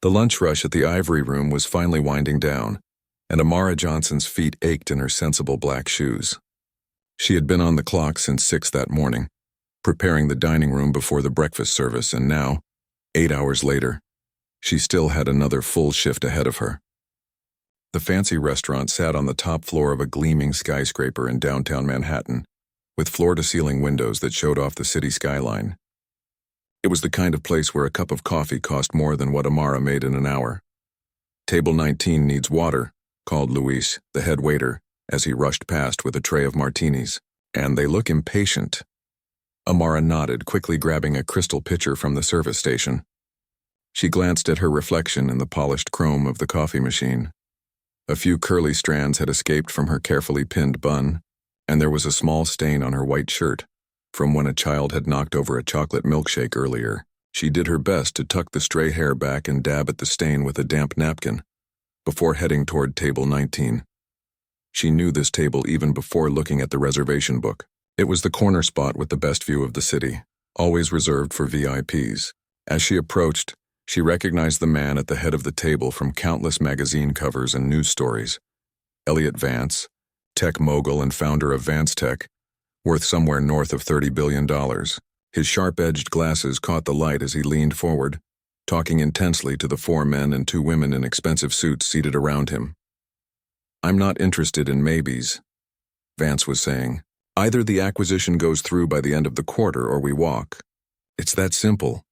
The lunch rush at the Ivory Room was finally winding down, and Amara Johnson's feet ached in her sensible black shoes. She had been on the clock since 6 that morning, preparing the dining room before the breakfast service, and now, 8 hours later, she still had another full shift ahead of her. The fancy restaurant sat on the top floor of a gleaming skyscraper in downtown Manhattan, with floor-to-ceiling windows that showed off the city skyline. It was the kind of place where a cup of coffee cost more than what Amara made in an hour. "Table 19 needs water," called Luis, the head waiter, as he rushed past with a tray of martinis. "And they look impatient." Amara nodded, quickly grabbing a crystal pitcher from the service station. She glanced at her reflection in the polished chrome of the coffee machine. A few curly strands had escaped from her carefully pinned bun, and there was a small stain on her white shirt from when a child had knocked over a chocolate milkshake earlier. She did her best to tuck the stray hair back and dab at the stain with a damp napkin before heading toward table 19. She knew this table even before looking at the reservation book. It was the corner spot with the best view of the city, always reserved for VIPs. As she approached, she recognized the man at the head of the table from countless magazine covers and news stories. Elliot Vance, tech mogul and founder of Vance Tech, worth somewhere north of $30 billion. His sharp-edged glasses caught the light as he leaned forward, talking intensely to the 4 men and 2 women in expensive suits seated around him. "I'm not interested in maybes," Vance was saying. "Either the acquisition goes through by the end of the quarter or we walk. It's that simple."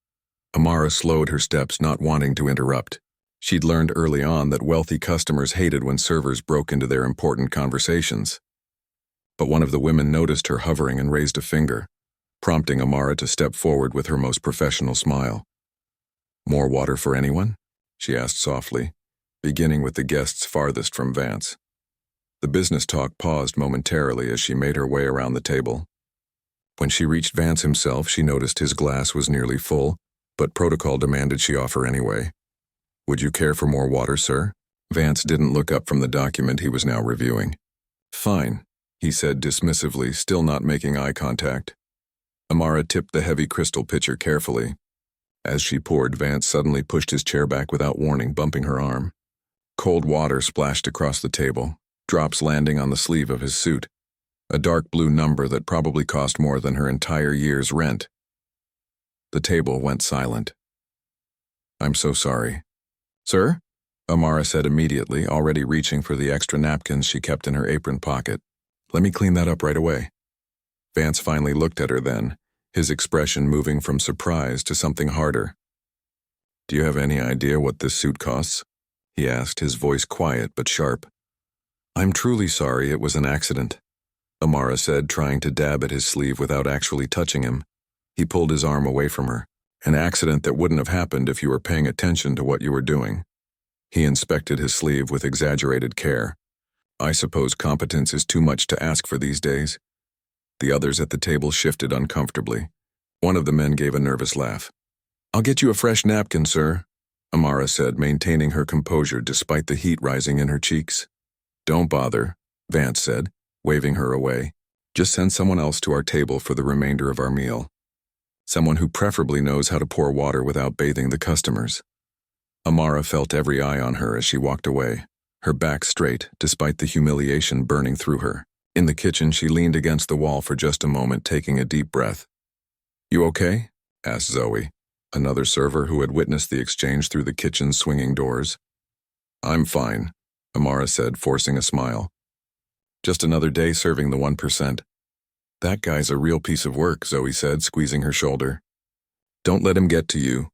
Amara slowed her steps, not wanting to interrupt. She'd learned early on that wealthy customers hated when servers broke into their important conversations. But one of the women noticed her hovering and raised a finger, prompting Amara to step forward with her most professional smile. "More water for anyone?" she asked softly, beginning with the guests farthest from Vance. The business talk paused momentarily as she made her way around the table. When she reached Vance himself, she noticed his glass was nearly full, but protocol demanded she offer anyway. "Would you care for more water, sir?" Vance didn't look up from the document he was now reviewing. "Fine," he said dismissively, still not making eye contact. Amara tipped the heavy crystal pitcher carefully. As she poured, Vance suddenly pushed his chair back without warning, bumping her arm. Cold water splashed across the table, drops landing on the sleeve of his suit, a dark blue number that probably cost more than her entire year's rent. The table went silent. "I'm so sorry." "Sir?" Amara said immediately, already reaching for the extra napkins she kept in her apron pocket. "Let me clean that up right away." Vance finally looked at her then, his expression moving from surprise to something harder. "Do you have any idea what this suit costs?" he asked, his voice quiet but sharp. "I'm truly sorry, it was an accident," Amara said, trying to dab at his sleeve without actually touching him. He pulled his arm away from her. "An accident that wouldn't have happened if you were paying attention to what you were doing." He inspected his sleeve with exaggerated care. "I suppose competence is too much to ask for these days." The others at the table shifted uncomfortably. One of the men gave a nervous laugh. "I'll get you a fresh napkin, sir," Amara said, maintaining her composure despite the heat rising in her cheeks. "Don't bother," Vance said, waving her away. "Just send someone else to our table for the remainder of our meal. Someone who preferably knows how to pour water without bathing the customers." Amara felt every eye on her as she walked away, her back straight despite the humiliation burning through her. In the kitchen, she leaned against the wall for just a moment, taking a deep breath. "You okay?" asked Zoe, another server who had witnessed the exchange through the kitchen's swinging doors. "I'm fine," Amara said, forcing a smile. "Just another day serving the 1%. "That guy's a real piece of work," Zoe said, squeezing her shoulder. "Don't let him get to you."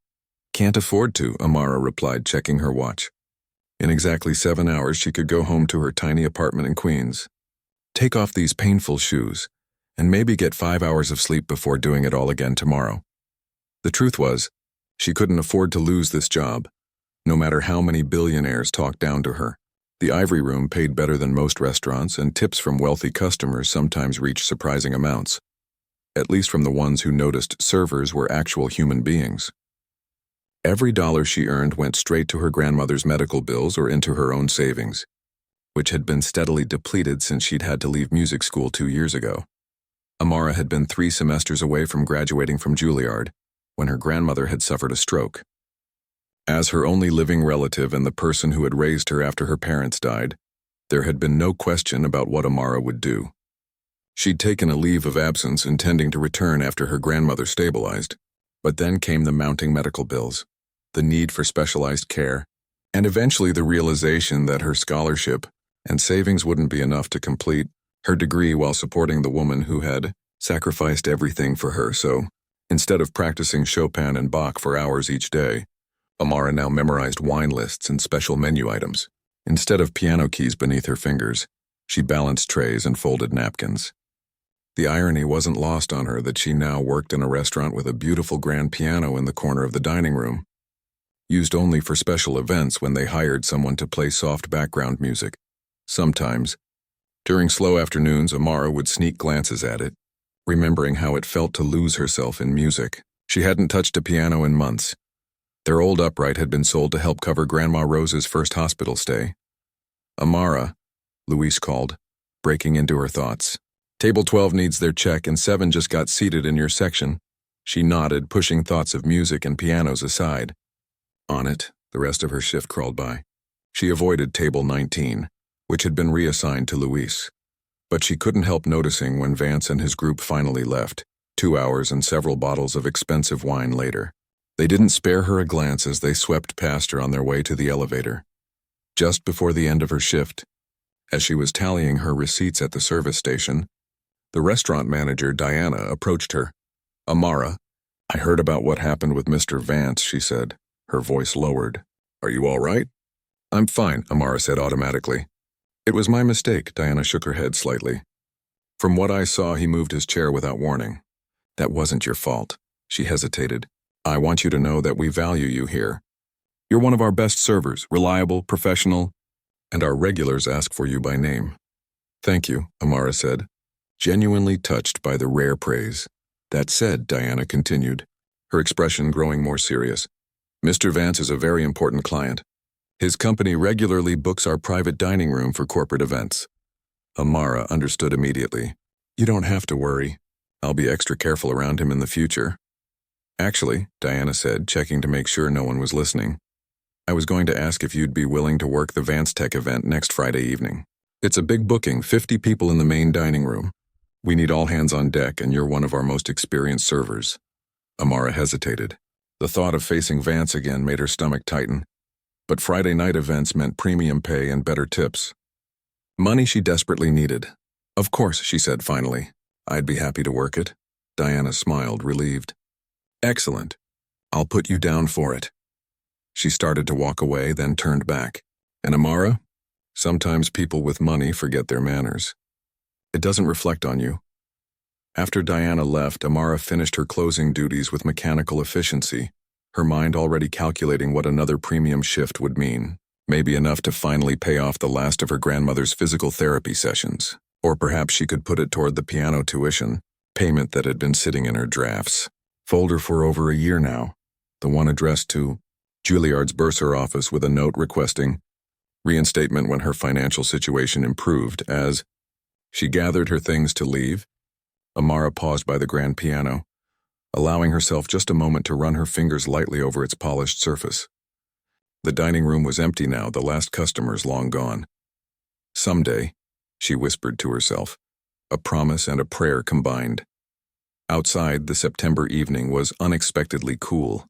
"Can't afford to," Amara replied, checking her watch. In exactly 7 hours, she could go home to her tiny apartment in Queens. Take off these painful shoes, and maybe get 5 hours of sleep before doing it all again tomorrow. The truth was, she couldn't afford to lose this job, no matter how many billionaires talked down to her. The Ivory Room paid better than most restaurants, and tips from wealthy customers sometimes reached surprising amounts, at least from the ones who noticed servers were actual human beings. Every dollar she earned went straight to her grandmother's medical bills or into her own savings, which had been steadily depleted since she'd had to leave music school 2 years ago. Amara had been 3 semesters away from graduating from Juilliard when her grandmother had suffered a stroke. As her only living relative and the person who had raised her after her parents died, there had been no question about what Amara would do. She'd taken a leave of absence intending to return after her grandmother stabilized, but then came the mounting medical bills, the need for specialized care, and eventually the realization that her scholarship and savings wouldn't be enough to complete her degree while supporting the woman who had sacrificed everything for her. So, instead of practicing Chopin and Bach for hours each day, Amara now memorized wine lists and special menu items. Instead of piano keys beneath her fingers, she balanced trays and folded napkins. The irony wasn't lost on her that she now worked in a restaurant with a beautiful grand piano in the corner of the dining room, used only for special events when they hired someone to play soft background music. Sometimes, during slow afternoons, Amara would sneak glances at it, remembering how it felt to lose herself in music. She hadn't touched a piano in months. Their old upright had been sold to help cover Grandma Rose's first hospital stay. Amara, Louise called, breaking into her thoughts. Table 12 needs their check and 7 just got seated in your section. She nodded, pushing thoughts of music and pianos aside. On it, the rest of her shift crawled by. She avoided table 19, which had been reassigned to Louise. But she couldn't help noticing when Vance and his group finally left, 2 hours and several bottles of expensive wine later. They didn't spare her a glance as they swept past her on their way to the elevator. Just before the end of her shift, as she was tallying her receipts at the service station, the restaurant manager, Diana, approached her. Amara, I heard about what happened with Mr. Vance, she said, her voice lowered. Are you all right? I'm fine, Amara said automatically. It was my mistake, Diana shook her head slightly. From what I saw, he moved his chair without warning. That wasn't your fault. She hesitated. I want you to know that we value you here. You're one of our best servers, reliable, professional, and our regulars ask for you by name. Thank you, Amara said, genuinely touched by the rare praise. That said, Diana continued, her expression growing more serious, Mr. Vance is a very important client. His company regularly books our private dining room for corporate events. Amara understood immediately. You don't have to worry. I'll be extra careful around him in the future. Actually, Diana said, checking to make sure no one was listening, I was going to ask if you'd be willing to work the Vance Tech event next Friday evening. It's a big booking, 50 people in the main dining room. We need all hands on deck, and you're one of our most experienced servers. Amara hesitated. The thought of facing Vance again made her stomach tighten. But Friday night events meant premium pay and better tips. Money she desperately needed. Of course, she said finally. I'd be happy to work it. Diana smiled, relieved. Excellent. I'll put you down for it. She started to walk away, then turned back. And Amara? Sometimes people with money forget their manners. It doesn't reflect on you. After Diana left, Amara finished her closing duties with mechanical efficiency, her mind already calculating what another premium shift would mean. Maybe enough to finally pay off the last of her grandmother's physical therapy sessions. Or perhaps she could put it toward the piano tuition, payment that had been sitting in her drafts. Folder for over a year now, the one addressed to Juilliard's bursar office with a note requesting reinstatement when her financial situation improved. As she gathered her things to leave, Amara paused by the grand piano, allowing herself just a moment to run her fingers lightly over its polished surface. The dining room was empty now, the last customers long gone. Someday, she whispered to herself, a promise and a prayer combined. Outside, the September evening was unexpectedly cool.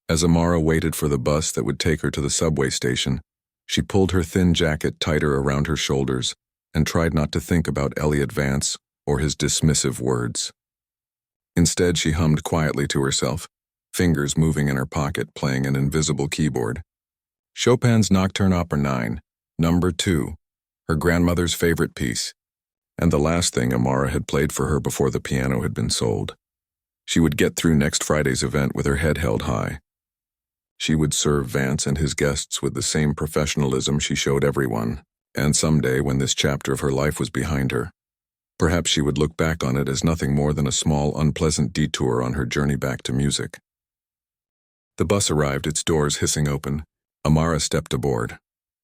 As Amara waited for the bus that would take her to the subway station, she pulled her thin jacket tighter around her shoulders and tried not to think about Elliot Vance or his dismissive words. Instead, she hummed quietly to herself, fingers moving in her pocket playing an invisible keyboard. Chopin's Nocturne Opera 9, number 2, her grandmother's favorite piece, and the last thing Amara had played for her before the piano had been sold. She would get through next Friday's event with her head held high. She would serve Vance and his guests with the same professionalism she showed everyone, and someday, when this chapter of her life was behind her, perhaps she would look back on it as nothing more than a small, unpleasant detour on her journey back to music. The bus arrived, its doors hissing open. Amara stepped aboard,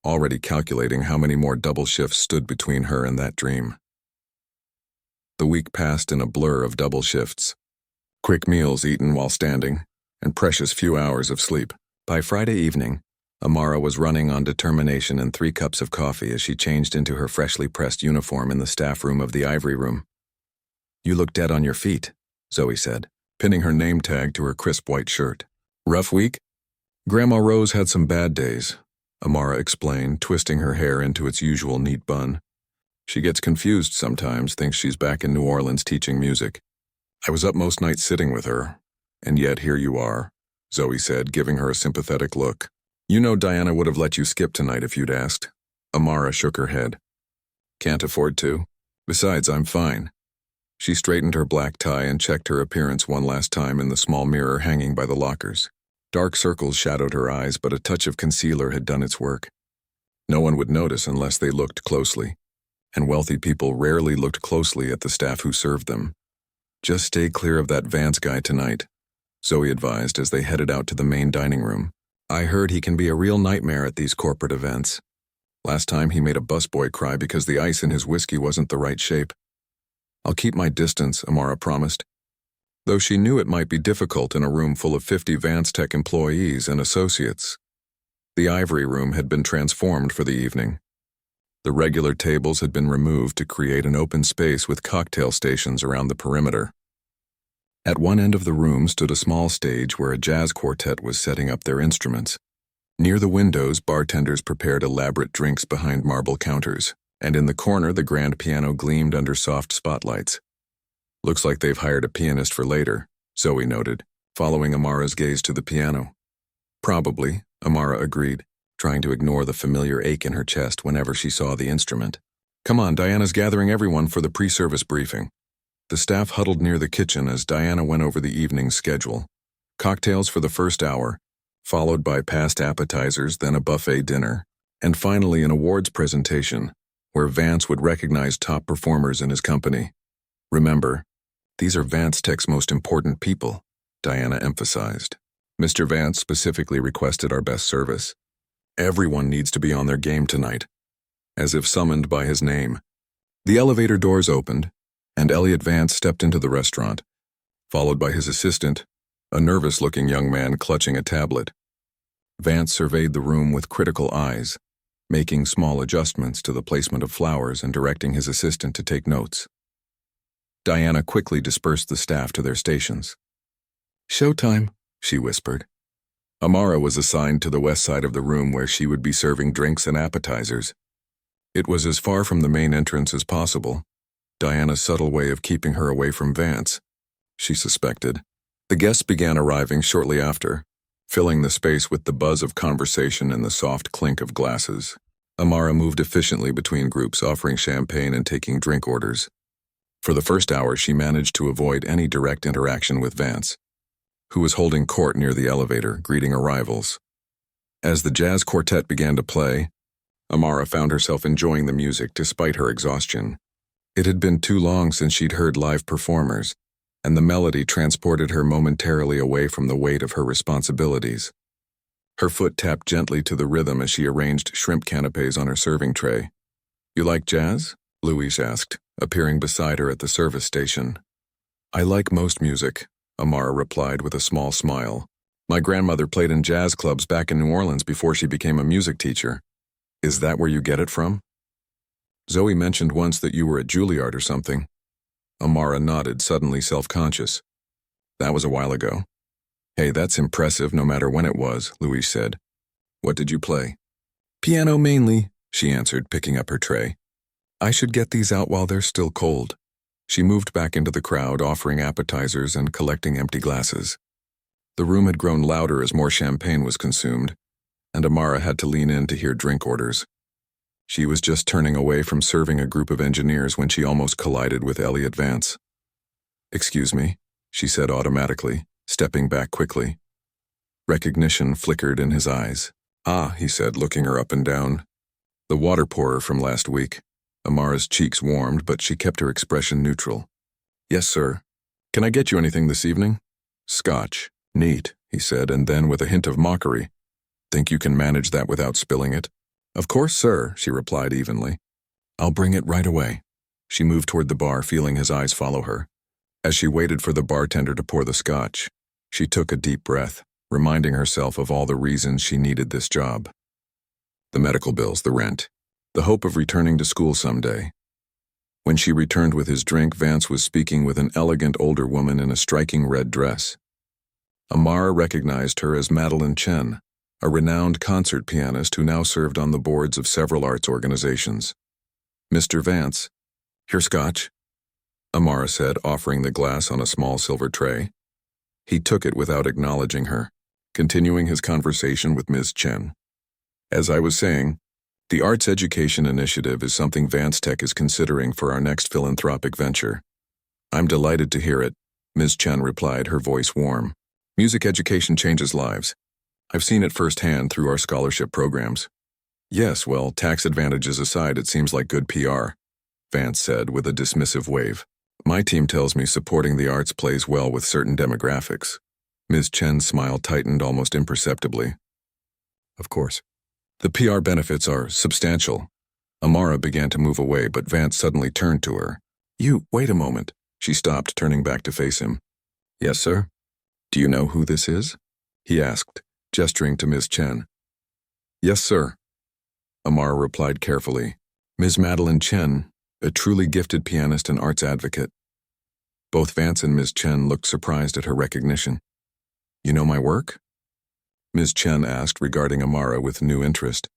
already calculating how many more double shifts stood between her and that dream. The week passed in a blur of double shifts, quick meals eaten while standing, and precious few hours of sleep. By Friday evening, Amara was running on determination and 3 cups of coffee as she changed into her freshly pressed uniform in the staff room of the ivory room. "You look dead on your feet," Zoe said, pinning her name tag to her crisp white shirt. "Rough week?" "Grandma Rose had some bad days," Amara explained, twisting her hair into its usual neat bun. "She gets confused sometimes, thinks she's back in New Orleans teaching music. I was up most nights sitting with her, and yet here you are," Zoe said, giving her a sympathetic look. "You know Diana would have let you skip tonight if you'd asked." Amara shook her head. "Can't afford to. Besides, I'm fine." She straightened her black tie and checked her appearance one last time in the small mirror hanging by the lockers. Dark circles shadowed her eyes, but a touch of concealer had done its work. No one would notice unless they looked closely, and wealthy people rarely looked closely at the staff who served them. "Just stay clear of that Vance guy tonight," Zoe advised as they headed out to the main dining room. "I heard he can be a real nightmare at these corporate events. Last time he made a busboy cry because the ice in his whiskey wasn't the right shape." "I'll keep my distance," Amara promised, though she knew it might be difficult in a room full of 50 Vance Tech employees and associates. The ivory room had been transformed for the evening. The regular tables had been removed to create an open space with cocktail stations around the perimeter. At one end of the room stood a small stage where a jazz quartet was setting up their instruments. Near the windows, bartenders prepared elaborate drinks behind marble counters, and in the corner the grand piano gleamed under soft spotlights. "Looks like they've hired a pianist for later," Zoe noted, following Amara's gaze to the piano. "Probably," Amara agreed, trying to ignore the familiar ache in her chest whenever she saw the instrument. "Come on, Diana's gathering everyone for the pre-service briefing." The staff huddled near the kitchen as Diana went over the evening's schedule. Cocktails for the first hour, followed by past appetizers, then a buffet dinner, and finally an awards presentation, where Vance would recognize top performers in his company. "Remember, these are Vance Tech's most important people," Diana emphasized. "Mr. Vance specifically requested our best service. Everyone needs to be on their game tonight," as if summoned by his name. The elevator doors opened, and Elliot Vance stepped into the restaurant, followed by his assistant, a nervous-looking young man clutching a tablet. Vance surveyed the room with critical eyes, making small adjustments to the placement of flowers and directing his assistant to take notes. Diana quickly dispersed the staff to their stations. "Showtime," she whispered. Amara was assigned to the west side of the room where she would be serving drinks and appetizers. It was as far from the main entrance as possible, Diana's subtle way of keeping her away from Vance, she suspected. The guests began arriving shortly after, filling the space with the buzz of conversation and the soft clink of glasses. Amara moved efficiently between groups, offering champagne and taking drink orders. For the first hour, she managed to avoid any direct interaction with Vance, who was holding court near the elevator, greeting arrivals. As the jazz quartet began to play, Amara found herself enjoying the music despite her exhaustion. It had been too long since she'd heard live performers, and the melody transported her momentarily away from the weight of her responsibilities. Her foot tapped gently to the rhythm as she arranged shrimp canapes on her serving tray. "You like jazz?" Louise asked, appearing beside her at the service station. "I like most music," Amara replied with a small smile. "My grandmother played in jazz clubs back in New Orleans before she became a music teacher." "Is that where you get it from?" "Zoe mentioned once that you were at Juilliard or something." Amara nodded, suddenly self-conscious. "That was a while ago." "Hey, that's impressive no matter when it was," Louise said. "What did you play?" "Piano mainly," she answered, picking up her tray. "I should get these out while they're still cold." She moved back into the crowd, offering appetizers and collecting empty glasses. The room had grown louder as more champagne was consumed, and Amara had to lean in to hear drink orders. She was just turning away from serving a group of engineers when she almost collided with Elliot Vance. "Excuse me," she said automatically, stepping back quickly. Recognition flickered in his eyes. "Ah," he said, looking her up and down. "The water pourer from last week." Amara's cheeks warmed, but she kept her expression neutral. "Yes, sir. Can I get you anything this evening?" "Scotch." "Neat," he said, and then with a hint of mockery, "Think you can manage that without spilling it?" "Of course, sir," she replied evenly. "I'll bring it right away." She moved toward the bar, feeling his eyes follow her. As she waited for the bartender to pour the scotch, she took a deep breath. reminding herself of all the reasons she needed this job. The medical bills, the rent, the hope of returning to school someday. When she returned with his drink, Vance was speaking with an elegant older woman in a striking red dress. Amara recognized her as Madeline Chen, a renowned concert pianist who now served on the boards of several arts organizations. "Mr. Vance, here scotch," Amara said, offering the glass on a small silver tray. He took it without acknowledging her, continuing his conversation with Ms. Chen. "As I was saying, the Arts Education Initiative is something Vance Tech is considering for our next philanthropic venture." "I'm delighted to hear it," Ms. Chen replied, her voice warm. "Music education changes lives. I've seen it firsthand through our scholarship programs." "Yes, well, tax advantages aside, it seems like good PR," Vance said with a dismissive wave. "My team tells me supporting the arts plays well with certain demographics." Ms. Chen's smile tightened almost imperceptibly. "Of course. The PR benefits are substantial." Amara began to move away, but Vance suddenly turned to her. Wait a moment." She stopped, turning back to face him. "Yes, sir? Do you know who this is?" he asked, gesturing to Ms. Chen. "Yes, sir," Amara replied carefully. "Ms. Madeline Chen, a truly gifted pianist and arts advocate." Both Vance and Ms. Chen looked surprised at her recognition. "You know my work?" Ms. Chen asked, regarding Amara with new interest.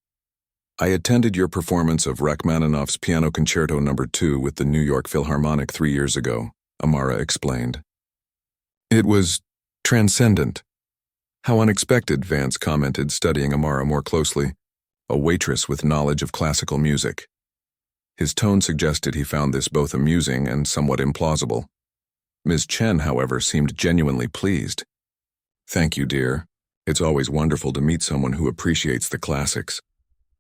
"I attended your performance of Rachmaninoff's Piano Concerto No. 2 with the New York Philharmonic 3 years ago," Amara explained. "It was transcendent." "How unexpected," Vance commented, studying Amara more closely. A waitress with knowledge of classical music. His tone suggested he found this both amusing and somewhat implausible. Ms. Chen, however, seemed genuinely pleased. "Thank you, dear. It's always wonderful to meet someone who appreciates the classics.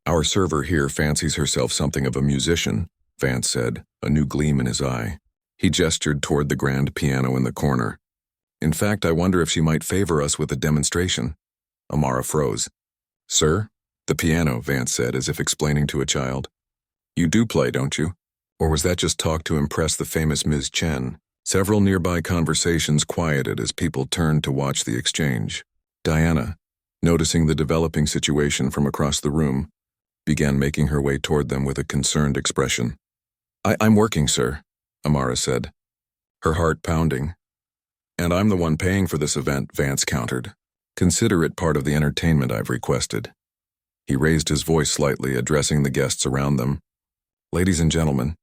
Our server here fancies herself something of a musician," Vance said, a new gleam in his eye. He gestured toward the grand piano in the corner. "In fact, I wonder if she might favor us with a demonstration." Amara froze. "Sir? The piano," Vance said, as if explaining to a child. "You do play, don't you? Or was that just talk to impress the famous Ms. Chen?" Several nearby conversations quieted as people turned to watch the exchange. Diana, noticing the developing situation from across the room, began making her way toward them with a concerned expression. I'm working, sir," Amara said, her heart pounding. "And I'm the one paying for this event," Vance countered. "Consider it part of the entertainment I've requested." He raised his voice slightly, addressing the guests around them. "Ladies and gentlemen,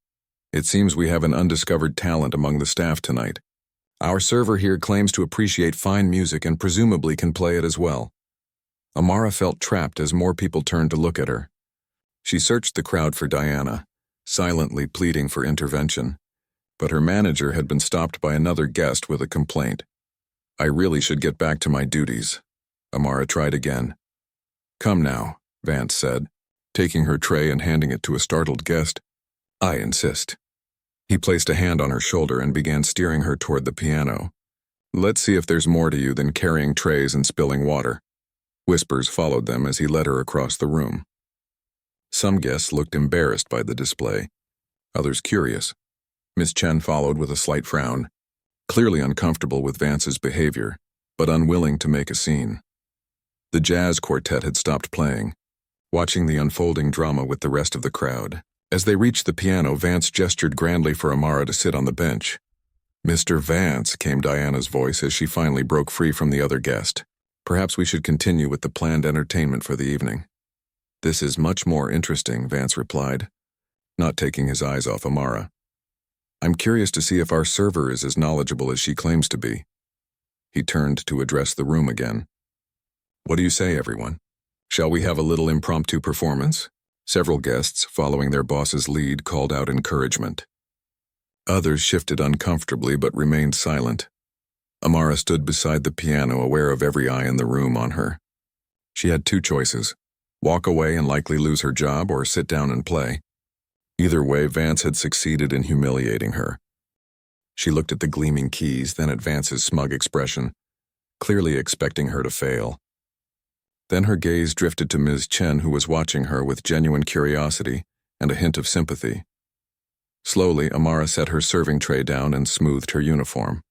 it seems we have an undiscovered talent among the staff tonight. Our server here claims to appreciate fine music and presumably can play it as well." Amara felt trapped as more people turned to look at her. She searched the crowd for Diana, silently pleading for intervention, but her manager had been stopped by another guest with a complaint. "I really should get back to my duties." Amara tried again. "Come now," Vance said, taking her tray and handing it to a startled guest. "I insist." He placed a hand on her shoulder and began steering her toward the piano. "Let's see if there's more to you than carrying trays and spilling water." Whispers followed them as he led her across the room. Some guests looked embarrassed by the display, others curious. Miss Chen followed with a slight frown, clearly uncomfortable with Vance's behavior, but unwilling to make a scene. The jazz quartet had stopped playing, watching the unfolding drama with the rest of the crowd. As they reached the piano, Vance gestured grandly for Amara to sit on the bench. "Mr. Vance," came Diana's voice as she finally broke free from the other guest. "Perhaps we should continue with the planned entertainment for the evening." "This is much more interesting," Vance replied, not taking his eyes off Amara. "I'm curious to see if our server is as knowledgeable as she claims to be." He turned to address the room again. "What do you say, everyone? Shall we have a little impromptu performance?" Several guests, following their boss's lead, called out encouragement. Others shifted uncomfortably but remained silent. Amara stood beside the piano, aware of every eye in the room on her. She had two choices: walk away and likely lose her job, or sit down and play. Either way, Vance had succeeded in humiliating her. She looked at the gleaming keys, then at Vance's smug expression, clearly expecting her to fail. Then her gaze drifted to Ms. Chen, who was watching her with genuine curiosity and a hint of sympathy. Slowly, Amara set her serving tray down and smoothed her uniform.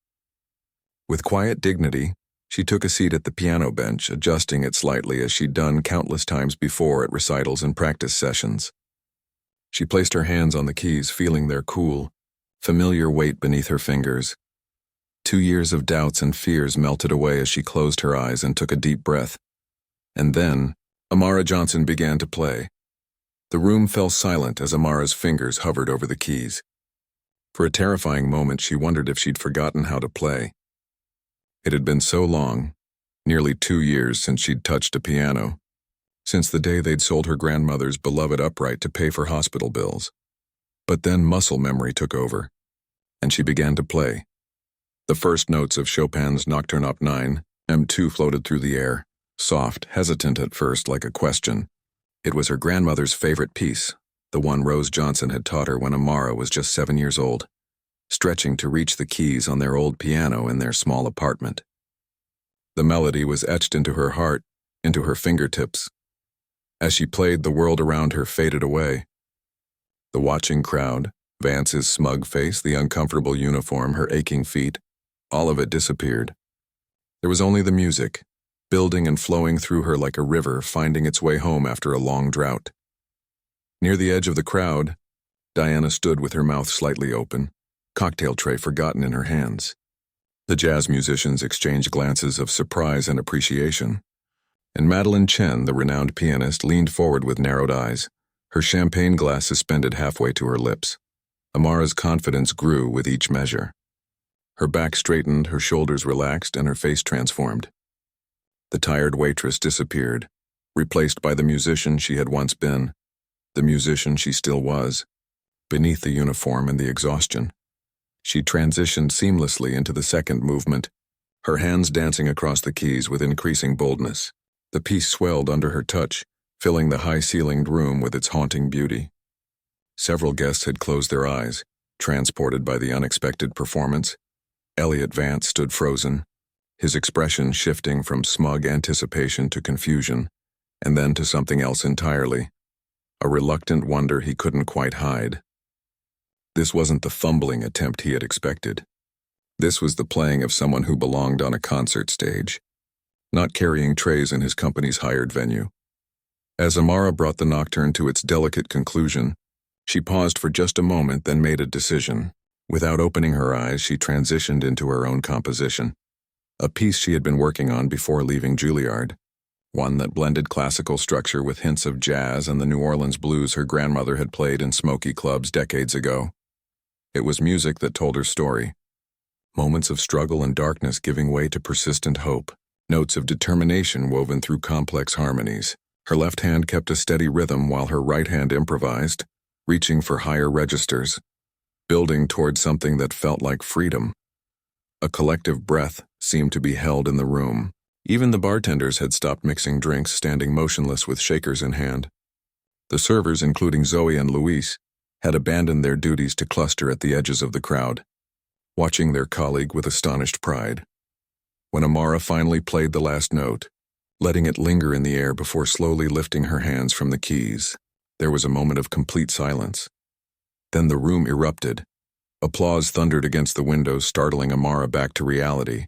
With quiet dignity, She took a seat at the piano bench, adjusting it slightly as she'd done countless times before at recitals and practice sessions. She placed her hands on the keys, feeling their cool, familiar weight beneath her fingers. 2 years of doubts and fears melted away as she closed her eyes and took a deep breath. And then, Amara Johnson began to play. The room fell silent as Amara's fingers hovered over the keys. For a terrifying moment, she wondered if she'd forgotten how to play. It had been so long, nearly 2 years since she'd touched a piano, since the day they'd sold her grandmother's beloved upright to pay for hospital bills. But then muscle memory took over, and she began to play. The first notes of Chopin's Nocturne Op. 9, M2 floated through the air, soft, hesitant at first like a question. It was her grandmother's favorite piece, the one Rose Johnson had taught her when Amara was just 7 years old, stretching to reach the keys on their old piano in their small apartment. The melody was etched into her heart, into her fingertips. As she played, the world around her faded away. The watching crowd, Vance's smug face, the uncomfortable uniform, her aching feet, all of it disappeared. There was only the music, building and flowing through her like a river, finding its way home after a long drought. Near the edge of the crowd, Diana stood with her mouth slightly open, cocktail tray forgotten in her hands. The jazz musicians exchanged glances of surprise and appreciation, and Madeleine Chen, the renowned pianist, leaned forward with narrowed eyes, her champagne glass suspended halfway to her lips. Amara's confidence grew with each measure. Her back straightened, her shoulders relaxed, and her face transformed. The tired waitress disappeared, replaced by the musician she had once been, the musician she still was, beneath the uniform and the exhaustion. She transitioned seamlessly into the second movement, her hands dancing across the keys with increasing boldness. The piece swelled under her touch, filling the high-ceilinged room with its haunting beauty. Several guests had closed their eyes, transported by the unexpected performance. Elliot Vance stood frozen, his expression shifting from smug anticipation to confusion, and then to something else entirely, a reluctant wonder he couldn't quite hide. This wasn't the fumbling attempt he had expected. This was the playing of someone who belonged on a concert stage, not carrying trays in his company's hired venue. As Amara brought the nocturne to its delicate conclusion, she paused for just a moment, then made a decision. Without opening her eyes, she transitioned into her own composition, a piece she had been working on before leaving Juilliard, one that blended classical structure with hints of jazz and the New Orleans blues her grandmother had played in smoky clubs decades ago. It was music that told her story, moments of struggle and darkness giving way to persistent hope, notes of determination woven through complex harmonies. Her left hand kept a steady rhythm while her right hand improvised, reaching for higher registers, building toward something that felt like freedom. A collective breath seemed to be held in the room. Even the bartenders had stopped mixing drinks, standing motionless with shakers in hand. The servers, including Zoe and Luis, had abandoned their duties to cluster at the edges of the crowd, watching their colleague with astonished pride. When Amara finally played the last note, letting it linger in the air before slowly lifting her hands from the keys, there was a moment of complete silence. Then the room erupted. Applause thundered against the windows, startling Amara back to reality.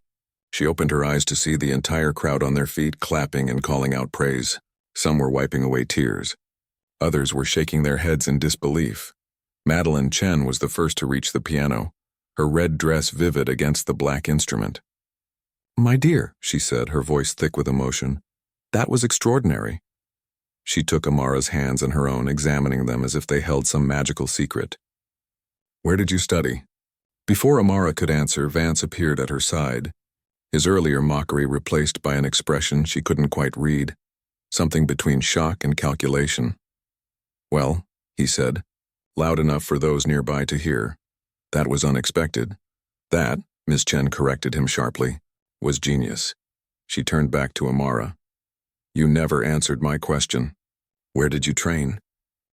She opened her eyes to see the entire crowd on their feet, clapping and calling out praise. Some were wiping away tears. Others were shaking their heads in disbelief. Madeleine Chen was the first to reach the piano, her red dress vivid against the black instrument. "My dear," she said, her voice thick with emotion, "that was extraordinary." She took Amara's hands in her own, examining them as if they held some magical secret. "Where did you study?" Before Amara could answer, Vance appeared at her side, his earlier mockery replaced by an expression she couldn't quite read, something between shock and calculation. "Well," he said, loud enough for those nearby to hear, "that was unexpected." "That," Miss Chen corrected him sharply, "was genius." She turned back to Amara. "You never answered my question. Where did you train?"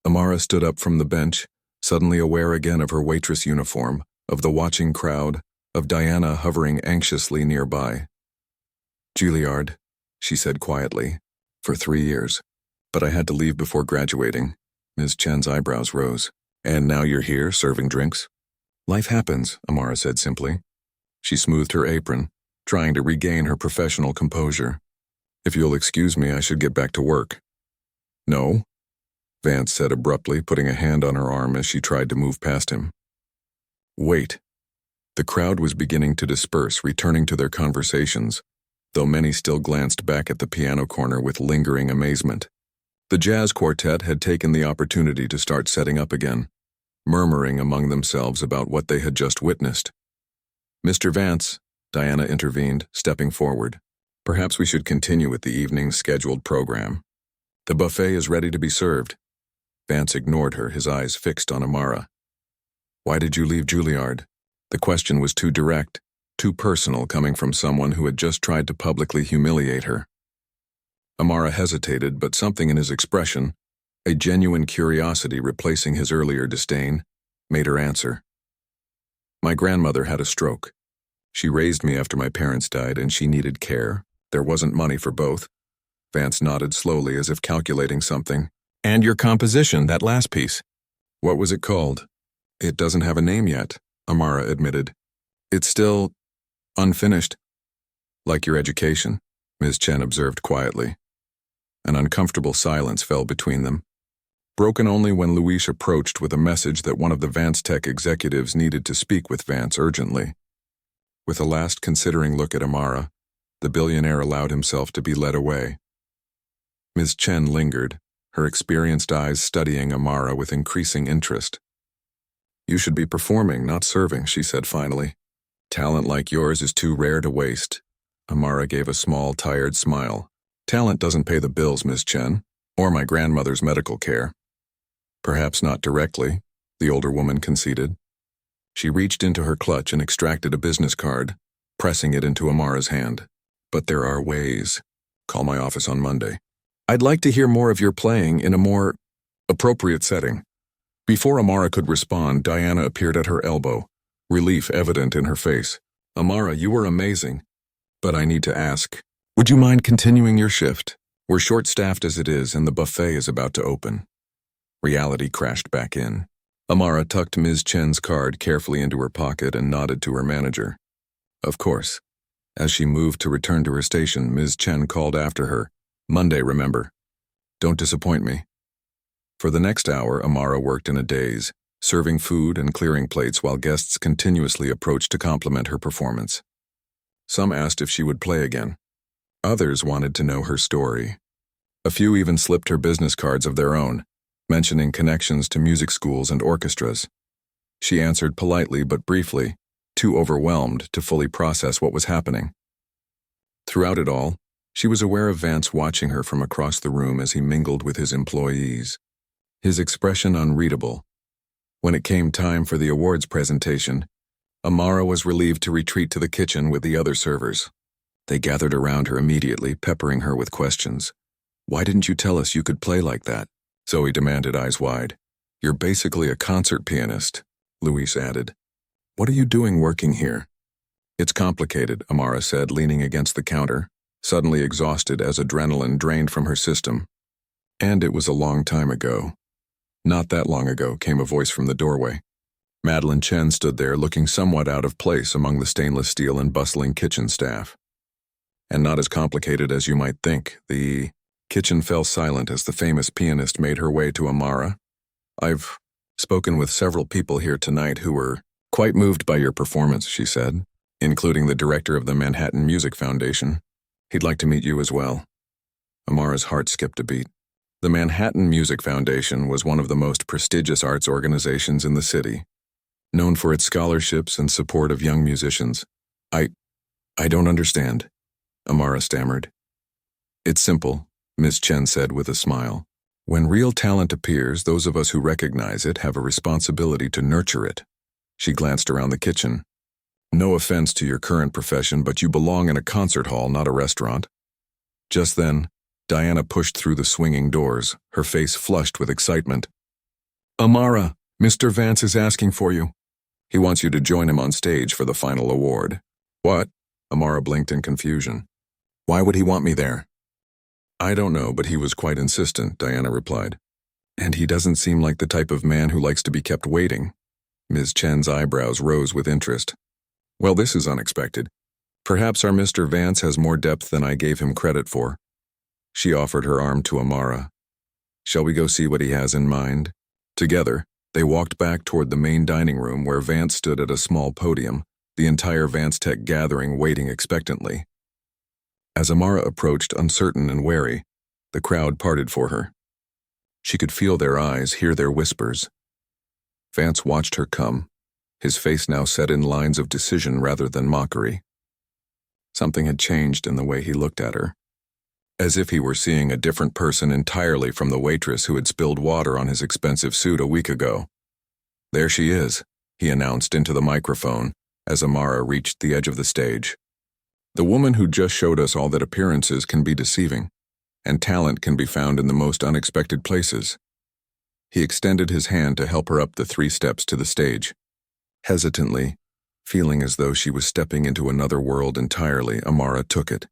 Amara stood up from the bench, suddenly aware again of her waitress uniform, of the watching crowd, of Diana hovering anxiously nearby. "Juilliard," she said quietly, "for 3 years. But I had to leave before graduating." Ms. Chen's eyebrows rose. "And now you're here, serving drinks?" "Life happens," Amara said simply. She smoothed her apron, trying to regain her professional composure. "If you'll excuse me, I should get back to work." "No," Vance said abruptly, putting a hand on her arm as she tried to move past him. "Wait." The crowd was beginning to disperse, returning to their conversations, though many still glanced back at the piano corner with lingering amazement. The jazz quartet had taken the opportunity to start setting up again, murmuring among themselves about what they had just witnessed. "Mr. Vance," Diana intervened, stepping forward. "Perhaps we should continue with the evening's scheduled program. The buffet is ready to be served." Vance ignored her, his eyes fixed on Amara. "Why did you leave Juilliard?" The question was too direct, too personal, coming from someone who had just tried to publicly humiliate her. Amara hesitated, but something in his expression, a genuine curiosity replacing his earlier disdain, made her answer. "My grandmother had a stroke. She raised me after my parents died, and she needed care. There wasn't money for both." Vance nodded slowly as if calculating something. "And your composition, that last piece. What was it called?" "It doesn't have a name yet," Amara admitted. "It's still unfinished." "Like your education," Ms. Chen observed quietly. An uncomfortable silence fell between them, broken only when Luis approached with a message that one of the Vance Tech executives needed to speak with Vance urgently. With a last considering look at Amara, the billionaire allowed himself to be led away. Ms. Chen lingered, her experienced eyes studying Amara with increasing interest. "You should be performing, not serving," she said finally. "Talent like yours is too rare to waste." Amara gave a small, tired smile. "Talent doesn't pay the bills, Ms. Chen, or my grandmother's medical care." "Perhaps not directly," the older woman conceded. She reached into her clutch and extracted a business card, pressing it into Amara's hand. "But there are ways. Call my office on Monday. I'd like to hear more of your playing in a more appropriate setting." Before Amara could respond, Diana appeared at her elbow, relief evident in her face. "Amara, you were amazing. But I need to ask, would you mind continuing your shift? We're short-staffed as it is, and the buffet is about to open." Reality crashed back in. Amara tucked Ms. Chen's card carefully into her pocket and nodded to her manager. "Of course." As she moved to return to her station, Ms. Chen called after her, "Monday, remember. Don't disappoint me." For the next hour, Amara worked in a daze, serving food and clearing plates while guests continuously approached to compliment her performance. Some asked if she would play again. Others wanted to know her story. A few even slipped her business cards of their own, mentioning connections to music schools and orchestras. She answered politely but briefly, too overwhelmed to fully process what was happening. Throughout it all, she was aware of Vance watching her from across the room as he mingled with his employees, his expression unreadable. When it came time for the awards presentation, Amara was relieved to retreat to the kitchen with the other servers. They gathered around her immediately, peppering her with questions. "Why didn't you tell us you could play like that?" Zoe demanded, eyes wide. "You're basically a concert pianist," Luis added. "What are you doing working here?" "It's complicated," Amara said, leaning against the counter, suddenly exhausted as adrenaline drained from her system. "And it was a long time ago." "Not that long ago," came a voice from the doorway. Madeline Chen stood there, looking somewhat out of place among the stainless steel and bustling kitchen staff. "And not as complicated as you might think." The kitchen fell silent as the famous pianist made her way to Amara. "I've spoken with several people here tonight who were quite moved by your performance," she said, "including the director of the Manhattan Music Foundation. He'd like to meet you as well." Amara's heart skipped a beat. The Manhattan Music Foundation was one of the most prestigious arts organizations in the city, known for its scholarships and support of young musicians. I don't understand," Amara stammered. "It's simple," Ms. Chen said with a smile. "When real talent appears, those of us who recognize it have a responsibility to nurture it." She glanced around the kitchen. "No offense to your current profession, but you belong in a concert hall, not a restaurant." Just then, Diana pushed through the swinging doors, her face flushed with excitement. "Amara, Mr. Vance is asking for you. He wants you to join him on stage for the final award." "What?" Amara blinked in confusion. "Why would he want me there?" "I don't know, but he was quite insistent," Diana replied. "And he doesn't seem like the type of man who likes to be kept waiting." Ms. Chen's eyebrows rose with interest. "Well, this is unexpected. Perhaps our Mr. Vance has more depth than I gave him credit for. She offered her arm to Amara. Shall we go see what he has in mind? Together, they walked back toward the main dining room where Vance stood at a small podium, the entire Vance Tech gathering waiting expectantly. As Amara approached, uncertain and wary, the crowd parted for her. She could feel their eyes, hear their whispers. Vance watched her come, his face now set in lines of decision rather than mockery. Something had changed in the way he looked at her, as if he were seeing a different person entirely from the waitress who had spilled water on his expensive suit a week ago. There she is, he announced into the microphone as Amara reached the edge of the stage. The woman who just showed us all that appearances can be deceiving, and talent can be found in the most unexpected places. He extended his hand to help her up the 3 steps to the stage. Hesitantly, feeling as though she was stepping into another world entirely, Amara took it.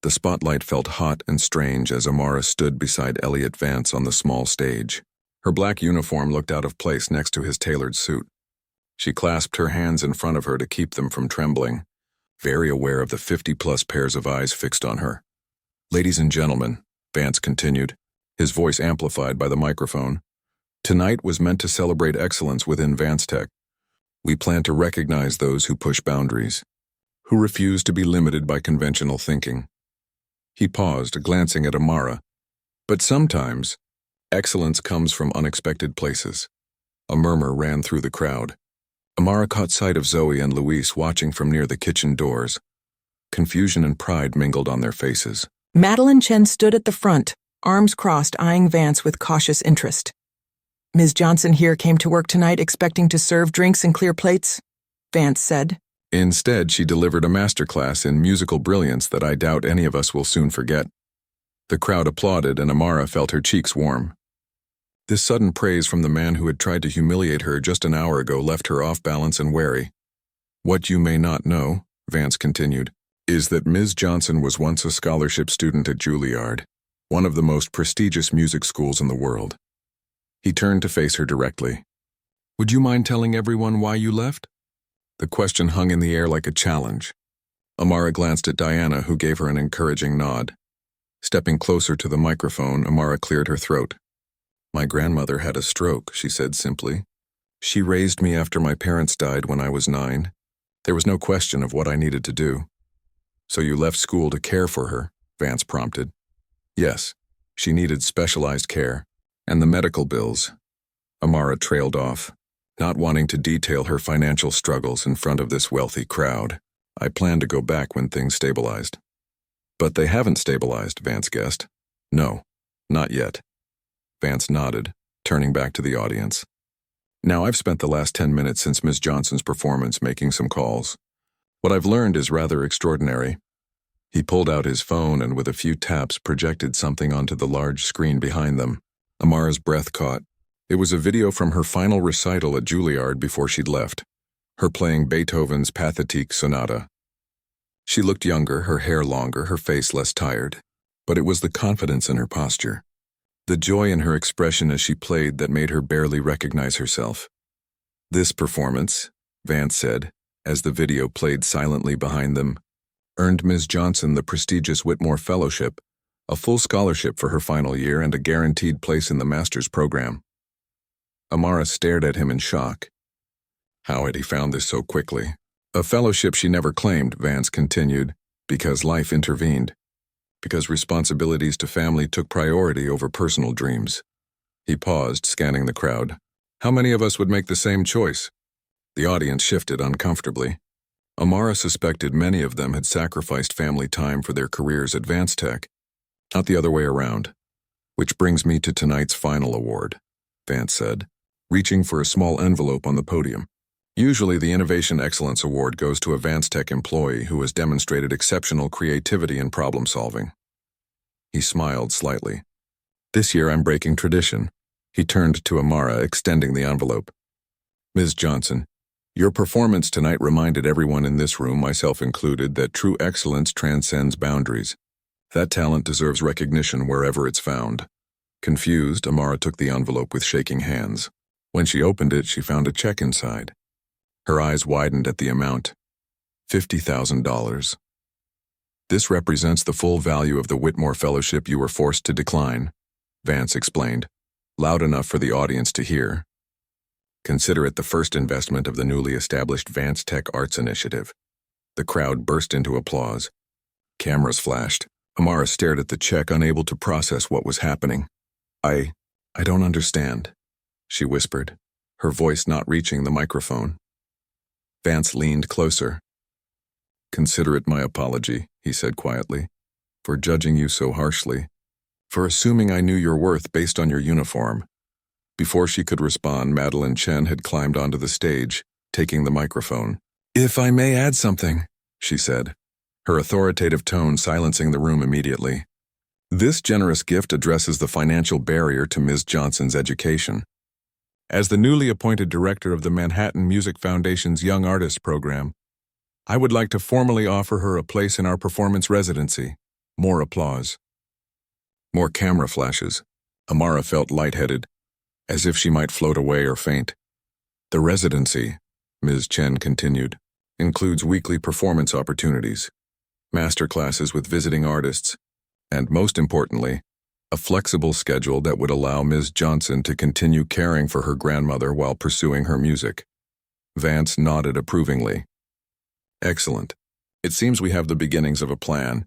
The spotlight felt hot and strange as Amara stood beside Elliot Vance on the small stage. Her black uniform looked out of place next to his tailored suit. She clasped her hands in front of her to keep them from trembling, very aware of the 50-plus pairs of eyes fixed on her. Ladies and gentlemen, Vance continued, his voice amplified by the microphone. Tonight was meant to celebrate excellence within Vance Tech. We plan to recognize those who push boundaries, who refuse to be limited by conventional thinking. He paused, glancing at Amara. But sometimes, excellence comes from unexpected places. A murmur ran through the crowd. Amara caught sight of Zoe and Luis watching from near the kitchen doors. Confusion and pride mingled on their faces. Madeline Chen stood at the front, arms crossed, eyeing Vance with cautious interest. Ms. Johnson here came to work tonight expecting to serve drinks and clear plates, Vance said. Instead, she delivered a masterclass in musical brilliance that I doubt any of us will soon forget. The crowd applauded, and Amara felt her cheeks warm. This sudden praise from the man who had tried to humiliate her just an hour ago left her off balance and wary. What you may not know, Vance continued, is that Ms. Johnson was once a scholarship student at Juilliard, one of the most prestigious music schools in the world. He turned to face her directly. Would you mind telling everyone why you left? The question hung in the air like a challenge. Amara glanced at Diana, who gave her an encouraging nod. Stepping closer to the microphone, Amara cleared her throat. My grandmother had a stroke, she said simply. She raised me after my parents died when I was 9. There was no question of what I needed to do. So you left school to care for her, Vance prompted. Yes, she needed specialized care. And the medical bills. Amara trailed off, not wanting to detail her financial struggles in front of this wealthy crowd. I planned to go back when things stabilized. But they haven't stabilized, Vance guessed. No, not yet. Vance nodded, turning back to the audience. Now I've spent the last 10 minutes since Ms. Johnson's performance making some calls. What I've learned is rather extraordinary. He pulled out his phone and with a few taps projected something onto the large screen behind them. Amara's breath caught. It was a video from her final recital at Juilliard before she'd left, her playing Beethoven's Pathetique Sonata. She looked younger, her hair longer, her face less tired, but it was the confidence in her posture, the joy in her expression as she played that made her barely recognize herself. This performance, Vance said, as the video played silently behind them, earned Ms. Johnson the prestigious Whitmore Fellowship, a full scholarship for her final year and a guaranteed place in the master's program. Amara stared at him in shock. How had he found this so quickly? A fellowship she never claimed, Vance continued, because life intervened, because responsibilities to family took priority over personal dreams. He paused, scanning the crowd. How many of us would make the same choice? The audience shifted uncomfortably. Amara suspected many of them had sacrificed family time for their careers at Vance Tech. Not the other way around. Which brings me to tonight's final award, Vance said, reaching for a small envelope on the podium. Usually the Innovation Excellence Award goes to a Vance Tech employee who has demonstrated exceptional creativity and problem solving. He smiled slightly. This year I'm breaking tradition. He turned to Amara, extending the envelope. Ms. Johnson, your performance tonight reminded everyone in this room, myself included, that true excellence transcends boundaries. That talent deserves recognition wherever it's found. Confused, Amara took the envelope with shaking hands. When she opened it, she found a check inside. Her eyes widened at the amount. $50,000. This represents the full value of the Whitmore Fellowship you were forced to decline, Vance explained, loud enough for the audience to hear. Consider it the first investment of the newly established Vance Tech Arts Initiative. The crowd burst into applause. Cameras flashed. Amara stared at the check, unable to process what was happening. I don't understand, she whispered, her voice not reaching the microphone. Vance leaned closer. Consider it my apology, he said quietly, for judging you so harshly, for assuming I knew your worth based on your uniform. Before she could respond, Madeline Chen had climbed onto the stage, taking the microphone. If I may add something, she said, her authoritative tone silencing the room immediately. This generous gift addresses the financial barrier to Ms. Johnson's education. As the newly appointed director of the Manhattan Music Foundation's Young Artists Program, I would like to formally offer her a place in our performance residency. More applause. More camera flashes. Amara felt lightheaded, as if she might float away or faint. The residency, Ms. Chen continued, includes weekly performance opportunities, master classes with visiting artists, and most importantly, a flexible schedule that would allow Ms. Johnson to continue caring for her grandmother while pursuing her music. Vance nodded approvingly. Excellent. It seems we have the beginnings of a plan.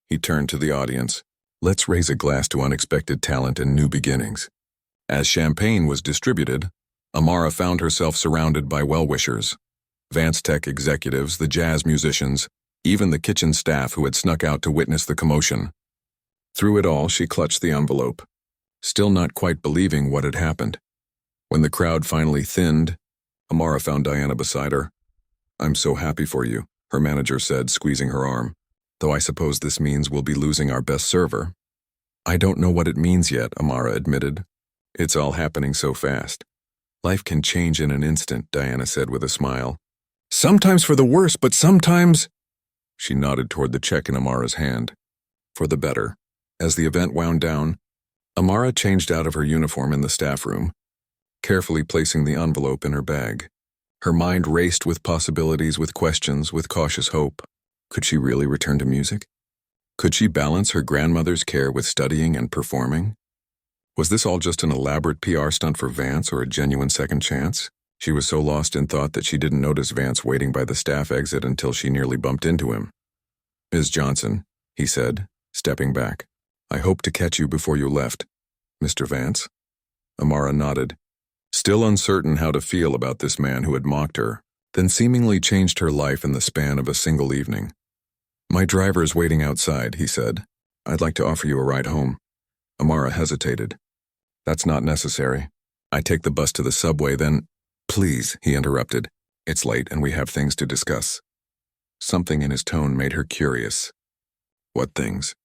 He turned to the audience. Let's raise a glass to unexpected talent and new beginnings. As champagne was distributed, Amara found herself surrounded by well-wishers. Vance Tech executives, the jazz musicians, even the kitchen staff who had snuck out to witness the commotion. Through it all, she clutched the envelope, still not quite believing what had happened. When the crowd finally thinned, Amara found Diana beside her. I'm so happy for you, her manager said, squeezing her arm, though I suppose this means we'll be losing our best server. I don't know what it means yet, Amara admitted. It's all happening so fast. Life can change in an instant, Diana said with a smile. Sometimes for the worse, but sometimes... She nodded toward the check in Amara's hand. For the better. As the event wound down, Amara changed out of her uniform in the staff room, carefully placing the envelope in her bag. Her mind raced with possibilities, with questions, with cautious hope. Could she really return to music? Could she balance her grandmother's care with studying and performing? Was this all just an elaborate PR stunt for Vance or a genuine second chance? She was so lost in thought that she didn't notice Vance waiting by the staff exit until she nearly bumped into him. Ms. Johnson, he said, stepping back. I hoped to catch you before you left. Mr. Vance? Amara nodded, still uncertain how to feel about this man who had mocked her, then seemingly changed her life in the span of a single evening. My driver's waiting outside, he said. I'd like to offer you a ride home. Amara hesitated. That's not necessary. I take the bus to the subway, then... Please, he interrupted. It's late and we have things to discuss. Something in his tone made her curious. What things?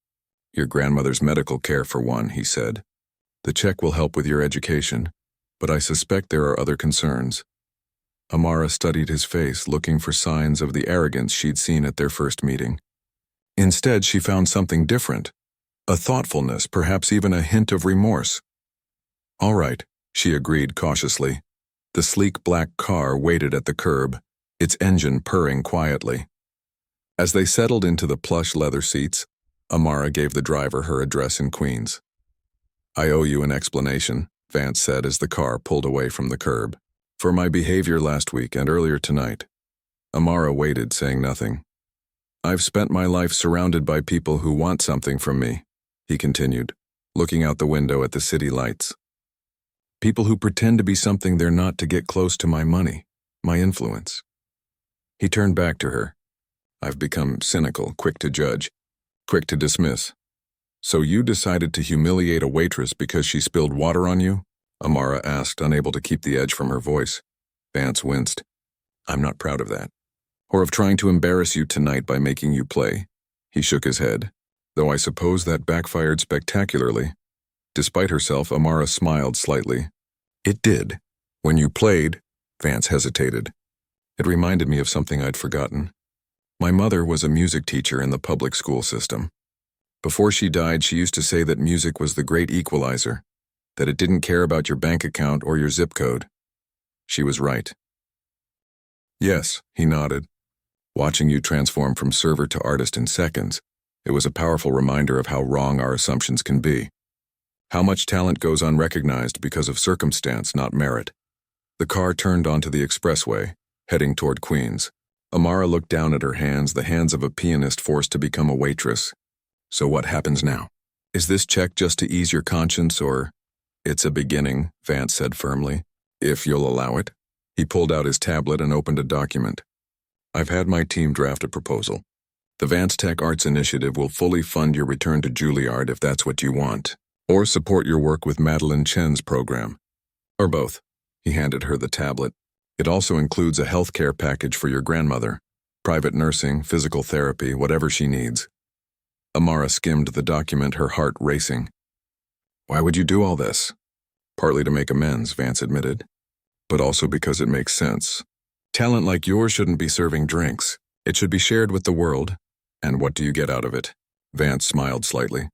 Your grandmother's medical care, for one, he said. The check will help with your education, but I suspect there are other concerns. Amara studied his face, looking for signs of the arrogance she'd seen at their first meeting. Instead, she found something different. A thoughtfulness, perhaps even a hint of remorse. All right, she agreed cautiously. The sleek black car waited at the curb, its engine purring quietly. As they settled into the plush leather seats, Amara gave the driver her address in Queens. I owe you an explanation, Vance said as the car pulled away from the curb. For my behavior last week and earlier tonight. Amara waited, saying nothing. I've spent my life surrounded by people who want something from me, he continued, looking out the window at the city lights. People who pretend to be something they're not to get close to my money, my influence. He turned back to her. I've become cynical, quick to judge, quick to dismiss. So you decided to humiliate a waitress because she spilled water on you? Amara asked, unable to keep the edge from her voice. Vance winced. I'm not proud of that. Or of trying to embarrass you tonight by making you play. He shook his head, though I suppose that backfired spectacularly. Despite herself, Amara smiled slightly. It did. When you played, Vance hesitated. It reminded me of something I'd forgotten. My mother was a music teacher in the public school system. Before she died, she used to say that music was the great equalizer, that it didn't care about your bank account or your zip code. She was right. Yes, he nodded. Watching you transform from server to artist in seconds, it was a powerful reminder of how wrong our assumptions can be. How much talent goes unrecognized because of circumstance, not merit. The car turned onto the expressway, heading toward Queens. Amara looked down at her hands, the hands of a pianist forced to become a waitress. So what happens now? Is this check just to ease your conscience, or? It's a beginning, Vance said firmly. If you'll allow it. He pulled out his tablet and opened a document. I've had my team draft a proposal. The Vance Tech Arts Initiative will fully fund your return to Juilliard if that's what you want, or support your work with Madeline Chen's program. Or both. He handed her the tablet. It also includes a healthcare package for your grandmother. Private nursing, physical therapy, whatever she needs. Amara skimmed the document, her heart racing. Why would you do all this? Partly to make amends, Vance admitted, but also because it makes sense. Talent like yours shouldn't be serving drinks. It should be shared with the world. And what do you get out of it? Vance smiled slightly.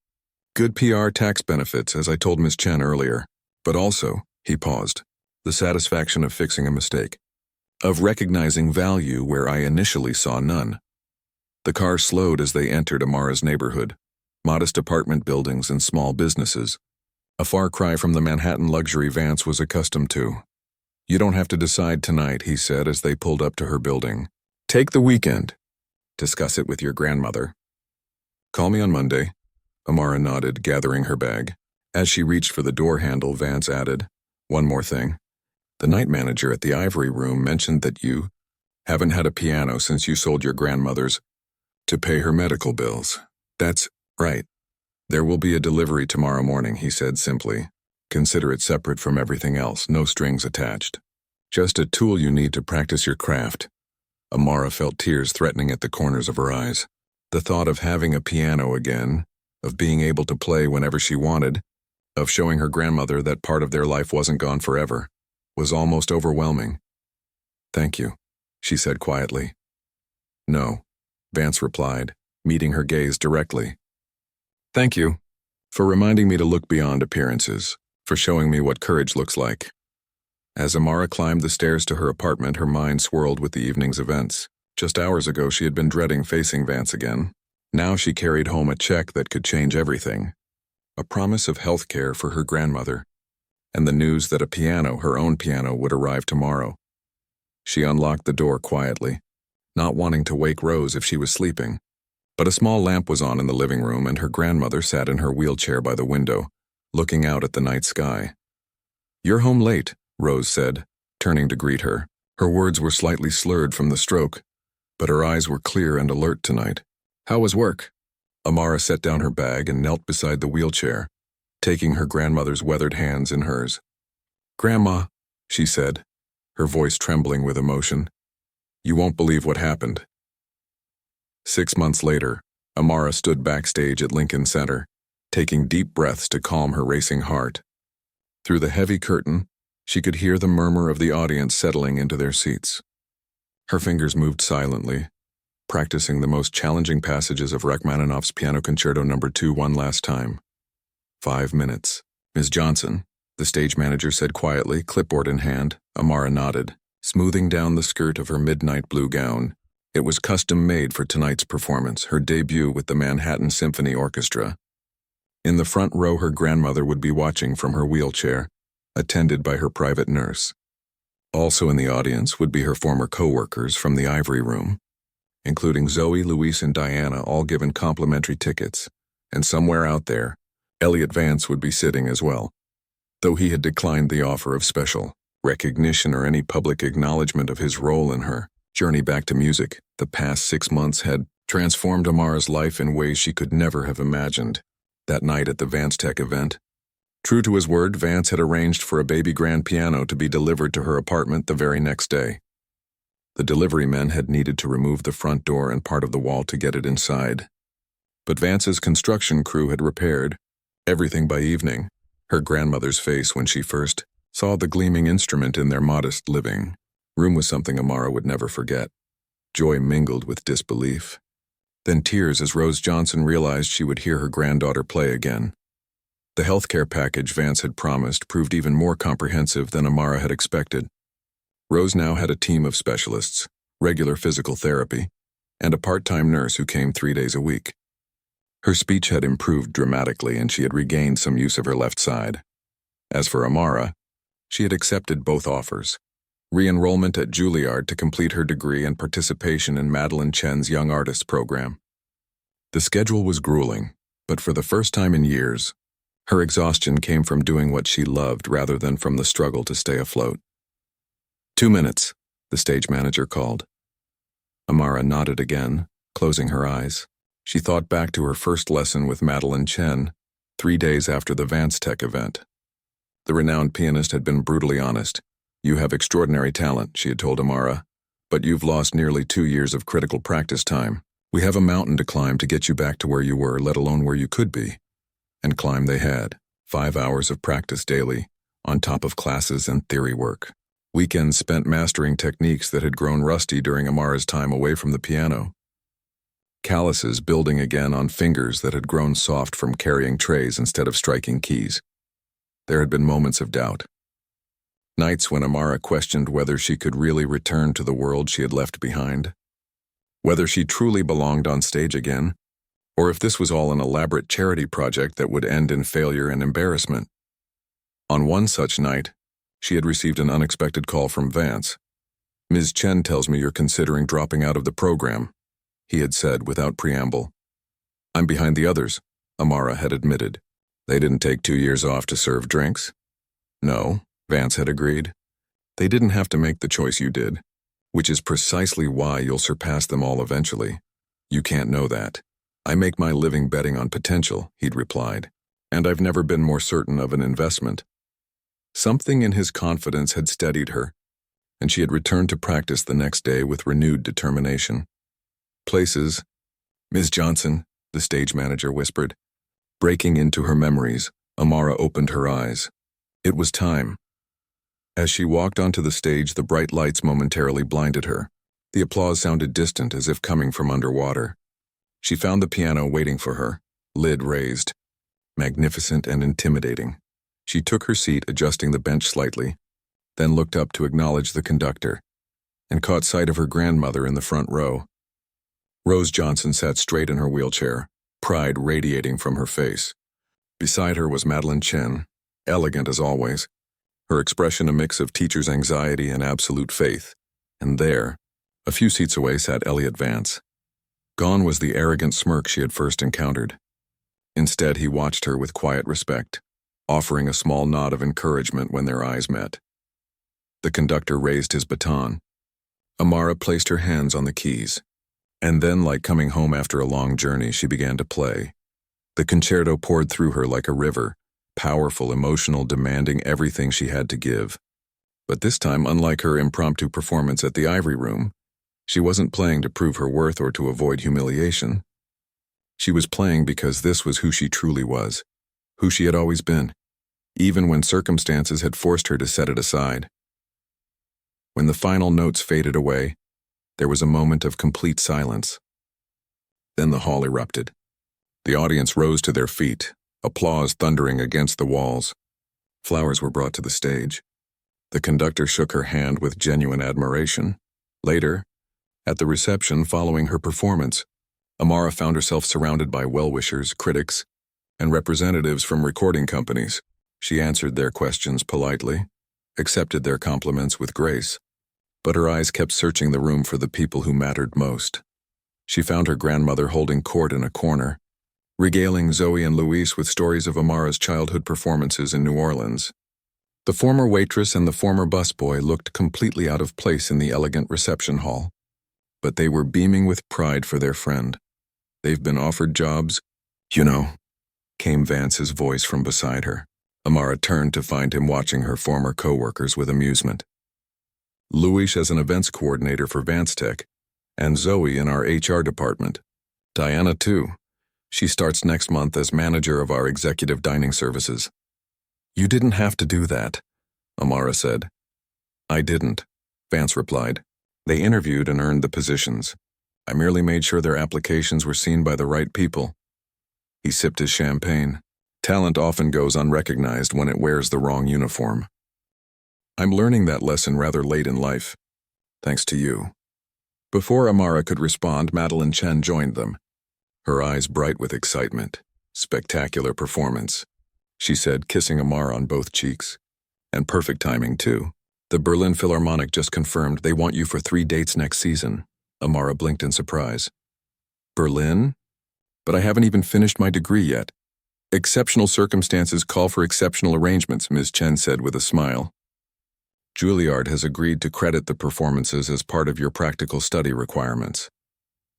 Good PR tax benefits, as I told Miss Chen earlier. But also, he paused, the satisfaction of fixing a mistake. Of recognizing value where I initially saw none. The car slowed as they entered Amara's neighborhood. Modest apartment buildings and small businesses. A far cry from the Manhattan luxury Vance was accustomed to. You don't have to decide tonight, he said as they pulled up to her building. Take the weekend. Discuss it with your grandmother. Call me on Monday. Amara nodded, gathering her bag. As she reached for the door handle, Vance added, one more thing. The night manager at the Ivory Room mentioned that you haven't had a piano since you sold your grandmother's to pay her medical bills. That's right. There will be a delivery tomorrow morning, he said simply. Consider it separate from everything else, no strings attached. Just a tool you need to practice your craft. Amara felt tears threatening at the corners of her eyes. The thought of having a piano again, of being able to play whenever she wanted, of showing her grandmother that part of their life wasn't gone forever, was almost overwhelming. Thank you, she said quietly. No, Vance replied, meeting her gaze directly. Thank you for reminding me to look beyond appearances, for showing me what courage looks like. As Amara climbed the stairs to her apartment, her mind swirled with the evening's events. Just hours ago, she had been dreading facing Vance again. Now she carried home a check that could change everything. A promise of health care for her grandmother, and the news that a piano, her own piano, would arrive tomorrow. She unlocked the door quietly, not wanting to wake Rose if she was sleeping. But a small lamp was on in the living room, and her grandmother sat in her wheelchair by the window, looking out at the night sky. You're home late, Rose said, turning to greet her. Her words were slightly slurred from the stroke, but her eyes were clear and alert tonight. How was work? Amara set down her bag and knelt beside the wheelchair, taking her grandmother's weathered hands in hers. Grandma, she said, her voice trembling with emotion. You won't believe what happened. 6 months later, Amara stood backstage at Lincoln Center, taking deep breaths to calm her racing heart. Through the heavy curtain, she could hear the murmur of the audience settling into their seats. Her fingers moved silently, practicing the most challenging passages of Rachmaninoff's Piano Concerto No. 2 one last time. 5 minutes. Ms. Johnson, the stage manager said quietly, clipboard in hand. Amara nodded, smoothing down the skirt of her midnight blue gown. It was custom-made for tonight's performance, her debut with the Manhattan Symphony Orchestra. In the front row, her grandmother would be watching from her wheelchair, attended by her private nurse. Also in the audience would be her former co-workers from the Ivory Room, including Zoe, Luis, and Diana, all given complimentary tickets. And somewhere out there, Elliot Vance would be sitting as well, though he had declined the offer of special recognition or any public acknowledgement of his role in her journey back to music. The past 6 months had transformed Amara's life in ways she could never have imagined. That night at the Vance Tech event, true to his word, Vance had arranged for a baby grand piano to be delivered to her apartment the very next day. The delivery men had needed to remove the front door and part of the wall to get it inside. But Vance's construction crew had repaired everything by evening. Her grandmother's face when she first saw the gleaming instrument in their modest living room was something Amara would never forget. Joy mingled with disbelief. Then tears as Rose Johnson realized she would hear her granddaughter play again. The healthcare package Vance had promised proved even more comprehensive than Amara had expected. Rose now had a team of specialists, regular physical therapy, and a part-time nurse who came 3 days a week. Her speech had improved dramatically and she had regained some use of her left side. As for Amara, she had accepted both offers. Re-enrollment at Juilliard to complete her degree and participation in Madeline Chen's Young Artists program. The schedule was grueling, but for the first time in years, her exhaustion came from doing what she loved rather than from the struggle to stay afloat. 2 minutes, the stage manager called. Amara nodded again, closing her eyes. She thought back to her first lesson with Madeline Chen, 3 days after the Vance Tech event. The renowned pianist had been brutally honest. "You have extraordinary talent," she had told Amara, "but you've lost nearly 2 years of critical practice time. We have a mountain to climb to get you back to where you were, let alone where you could be." And climb they had, 5 hours of practice daily, on top of classes and theory work. Weekends spent mastering techniques that had grown rusty during Amara's time away from the piano. Calluses building again on fingers that had grown soft from carrying trays instead of striking keys. There had been moments of doubt. Nights when Amara questioned whether she could really return to the world she had left behind. Whether she truly belonged on stage again, or if this was all an elaborate charity project that would end in failure and embarrassment. On one such night, she had received an unexpected call from Vance. "Ms. Chen tells me you're considering dropping out of the program," he had said without preamble. "I'm behind the others," Amara had admitted. "They didn't take 2 years off to serve drinks?" "No," Vance had agreed. "They didn't have to make the choice you did, which is precisely why you'll surpass them all eventually. You can't know that. I make my living betting on potential," he'd replied, "and I've never been more certain of an investment." Something in his confidence had steadied her, and she had returned to practice the next day with renewed determination. "Places, Ms. Johnson," the stage manager whispered. Breaking into her memories, Amara opened her eyes. It was time. As she walked onto the stage, the bright lights momentarily blinded her. The applause sounded distant, as if coming from underwater. She found the piano waiting for her, lid raised. Magnificent and intimidating. She took her seat, adjusting the bench slightly, then looked up to acknowledge the conductor, and caught sight of her grandmother in the front row. Rose Johnson sat straight in her wheelchair, pride radiating from her face. Beside her was Madeline Chen, elegant as always, her expression a mix of teacher's anxiety and absolute faith. And there, a few seats away, sat Elliot Vance. Gone was the arrogant smirk she had first encountered. Instead, he watched her with quiet respect, offering a small nod of encouragement when their eyes met. The conductor raised his baton. Amara placed her hands on the keys. And then, like coming home after a long journey, she began to play. The concerto poured through her like a river, powerful, emotional, demanding everything she had to give. But this time, unlike her impromptu performance at the Ivory Room, she wasn't playing to prove her worth or to avoid humiliation. She was playing because this was who she truly was, who she had always been, even when circumstances had forced her to set it aside. When the final notes faded away, there was a moment of complete silence. Then the hall erupted. The audience rose to their feet, applause thundering against the walls. Flowers were brought to the stage. The conductor shook her hand with genuine admiration. Later, at the reception following her performance, Amara found herself surrounded by well-wishers, critics, and representatives from recording companies. She answered their questions politely, accepted their compliments with grace, but her eyes kept searching the room for the people who mattered most. She found her grandmother holding court in a corner, regaling Zoe and Luis with stories of Amara's childhood performances in New Orleans. The former waitress and the former busboy looked completely out of place in the elegant reception hall, but they were beaming with pride for their friend. "They've been offered jobs, you know," came Vance's voice from beside her. Amara turned to find him watching her former co-workers with amusement. "Luis as an events coordinator for Vance Tech, and Zoe in our HR department. Diana too. She starts next month as manager of our executive dining services." "You didn't have to do that," Amara said. "I didn't," Vance replied. "They interviewed and earned the positions. I merely made sure their applications were seen by the right people." He sipped his champagne. "Talent often goes unrecognized when it wears the wrong uniform. I'm learning that lesson rather late in life, thanks to you. Before Amara could respond, Madeline Chen joined them, her eyes bright with excitement. Spectacular performance, she said, kissing Amara on both cheeks. And perfect timing, too. The Berlin Philharmonic just confirmed they want you for 3 dates next season. Amara blinked in surprise. Berlin? But I haven't even finished my degree yet. Exceptional circumstances call for exceptional arrangements, Ms. Chen said with a smile. Juilliard has agreed to credit the performances as part of your practical study requirements.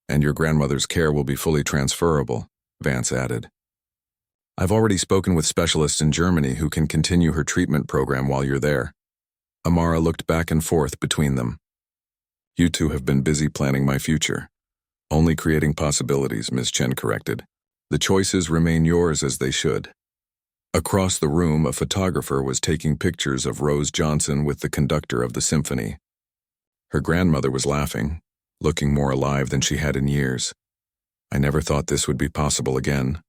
And your grandmother's care will be fully transferable, Vance added. I've already spoken with specialists in Germany who can continue her treatment program while you're there. Amara looked back and forth between them. You two have been busy planning my future. Only creating possibilities, Ms. Chen corrected. The choices remain yours as they should. Across the room, a photographer was taking pictures of Rose Johnson with the conductor of the symphony. Her grandmother was laughing, looking more alive than she had in years. I never thought this would be possible again,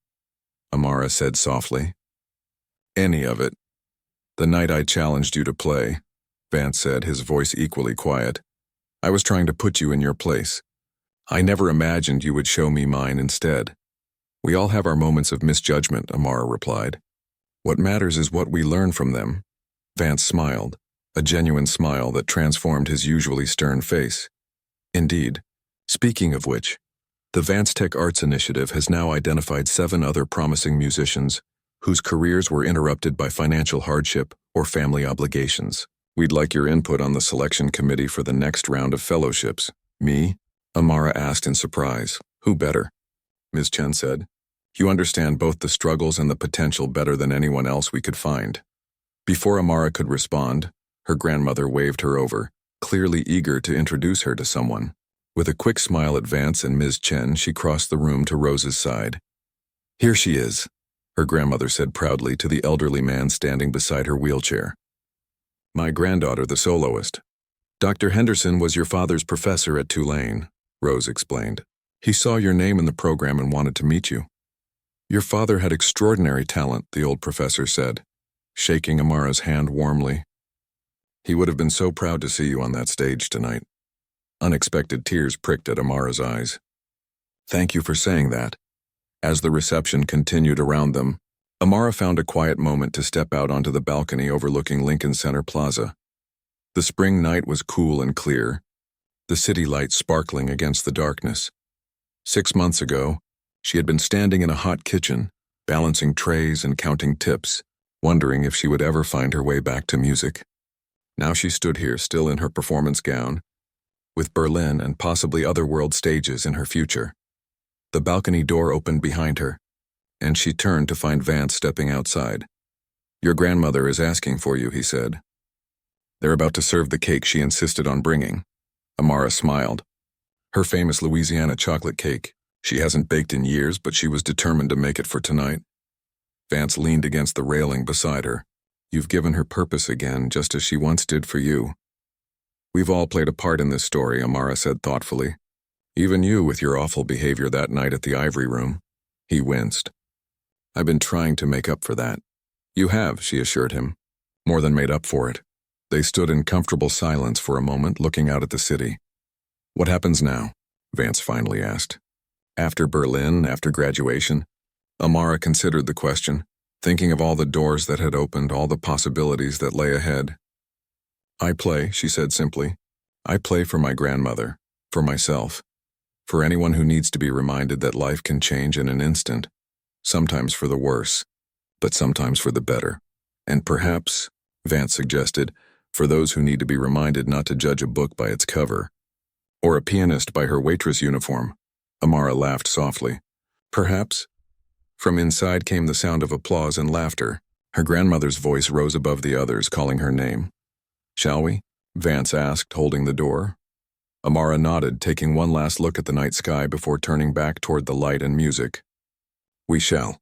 Amara said softly. Any of it. The night I challenged you to play, Vance said, his voice equally quiet. I was trying to put you in your place. I never imagined you would show me mine instead. We all have our moments of misjudgment, Amara replied. What matters is what we learn from them. Vance smiled, a genuine smile that transformed his usually stern face. Indeed. Speaking of which, the Vance Tech Arts Initiative has now identified 7 other promising musicians whose careers were interrupted by financial hardship or family obligations. We'd like your input on the selection committee for the next round of fellowships. Me? Amara asked in surprise. Who better? Ms. Chen said. You understand both the struggles and the potential better than anyone else we could find. Before Amara could respond, her grandmother waved her over, clearly eager to introduce her to someone. With a quick smile at Vance and Ms. Chen, she crossed the room to Rose's side. Here she is, her grandmother said proudly to the elderly man standing beside her wheelchair. My granddaughter, the soloist. Dr. Henderson was your father's professor at Tulane, Rose explained. He saw your name in the program and wanted to meet you. Your father had extraordinary talent, the old professor said, shaking Amara's hand warmly. He would have been so proud to see you on that stage tonight. Unexpected tears pricked at Amara's eyes. Thank you for saying that. As the reception continued around them, Amara found a quiet moment to step out onto the balcony overlooking Lincoln Center Plaza. The spring night was cool and clear, the city lights sparkling against the darkness. 6 months ago, she had been standing in a hot kitchen, balancing trays and counting tips, wondering if she would ever find her way back to music. Now she stood here, still in her performance gown, with Berlin and possibly other world stages in her future. The balcony door opened behind her, and she turned to find Vance stepping outside. Your grandmother is asking for you, he said. They're about to serve the cake she insisted on bringing. Amara smiled. Her famous Louisiana chocolate cake. She hasn't baked in years, but she was determined to make it for tonight. Vance leaned against the railing beside her. You've given her purpose again, just as she once did for you. We've all played a part in this story, Amara said thoughtfully. Even you with your awful behavior that night at the Ivory Room. He winced. I've been trying to make up for that. You have, she assured him. More than made up for it. They stood in comfortable silence for a moment, looking out at the city. What happens now? Vance finally asked. After Berlin, after graduation? Amara considered the question, thinking of all the doors that had opened, all the possibilities that lay ahead. I play, she said simply. I play for my grandmother, for myself, for anyone who needs to be reminded that life can change in an instant, sometimes for the worse, but sometimes for the better. And perhaps, Vance suggested, for those who need to be reminded not to judge a book by its cover, or a pianist by her waitress uniform. Amara laughed softly. Perhaps. From inside came the sound of applause and laughter. Her grandmother's voice rose above the others, calling her name. Shall we? Vance asked, holding the door. Amara nodded, taking one last look at the night sky before turning back toward the light and music. We shall.